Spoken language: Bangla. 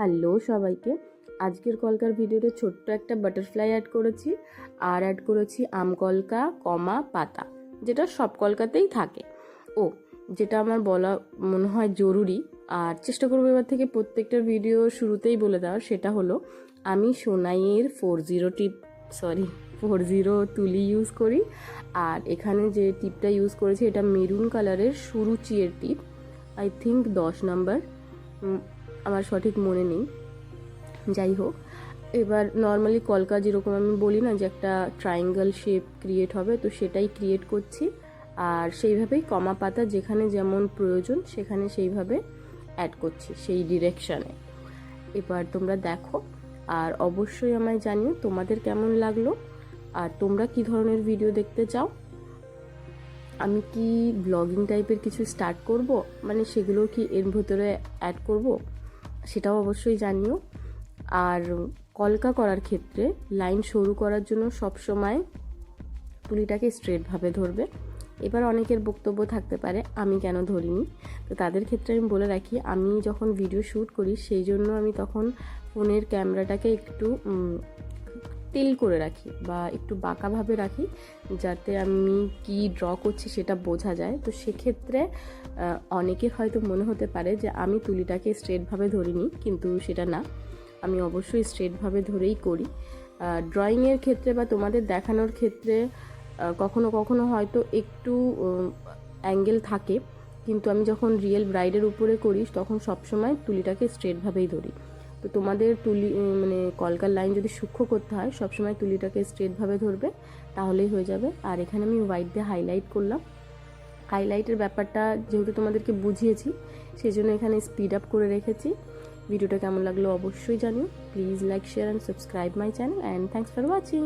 হ্যালো সবাইকে। আজকের কলকার ভিডিওতে ছোট্ট একটা বাটারফ্লাই অ্যাড করেছি, আর অ্যাড করেছি আম কলকা কমা পাতা, যেটা সব কলকাতেই থাকে। যেটা আমার বলা মনে হয় জরুরি, আর চেষ্টা করবো এবার থেকে প্রত্যেকটা ভিডিও শুরুতেই বলে দেওয়ার, সেটা হলো আমি সোনাইয়ের 40 তুলি ইউজ করি। আর এখানে যে টিপটা ইউজ করেছি এটা মেরুন কালারের সুরুচিয়ের টিপ, আই থিঙ্ক 10 নাম্বার, আমার সঠিক মনে নেই। যাই হোক, এবার নর্মালি কলকা যেরকম আমি বলি না যে একটা ট্রায়াঙ্গেল শেপ ক্রিয়েট হবে, তো সেটাই ক্রিয়েট করছি। আর সেইভাবেই কমা পাতা যেখানে যেমন প্রয়োজন সেখানে সেইভাবে অ্যাড করছি, সেই ডিরেকশানে। এবার তোমরা দেখো, আর অবশ্যই আমায় জানিও তোমাদের কেমন লাগলো, আর তোমরা কি ধরনের ভিডিও দেখতে চাও। আমি কি ব্লগিং টাইপের কিছু স্টার্ট করব, মানে সেগুলো কি এর ভেতরে অ্যাড করব, সেটাও অবশ্যই জানিও। আর কলকা করার ক্ষেত্রে লাইন সরু করার জন্য সবসময় তুলিটাকে স্ট্রেটভাবে ধরবে। এবার অনেকের বক্তব্য থাকতে পারে আমি কেন ধরিনি, তো তাদের ক্ষেত্রে আমি বলে রাখি, আমি যখন ভিডিও শ্যুট করি সেই জন্য আমি তখন ফোনের ক্যামেরাটাকে একটু টিল করে রাখি বা একটু বাঁকাভাবে রাখি, যাতে আমি কি ড্র করছি সেটা বোঝা যায়। তো সেক্ষেত্রে অনেকের হয়তো মনে হতে পারে যে আমি তুলিটাকে স্ট্রেটভাবে ধরিনি, কিন্তু সেটা না, আমি অবশ্যই স্ট্রেটভাবে ধরেই করি। ড্রয়িংয়ের ক্ষেত্রে বা তোমাদের দেখানোর ক্ষেত্রে কখনো কখনো হয়তো একটু অ্যাঙ্গেল থাকে, কিন্তু আমি যখন রিয়েল ব্রাইডের উপরে করি তখন সবসময় তুলিটাকে স্ট্রেটভাবেই ধরি। তো তোমাদের মানে কলকার লাইন যদি সূক্ষ্ম করতে হয় সবসময় তুলিটাকে স্ট্রেটভাবে ধরবে, তাহলেই হয়ে যাবে। আর এখানে আমি হোয়াইট দিয়ে হাইলাইট করলাম। হাইলাইটের ব্যাপারটা যেহেতু তোমাদেরকে বুঝিয়েছি, সেই জন্য এখানে স্পিড আপ করে রেখেছি। ভিডিওটা কেমন লাগলো অবশ্যই জানিও। Please like, share and subscribe my channel, and thanks for watching.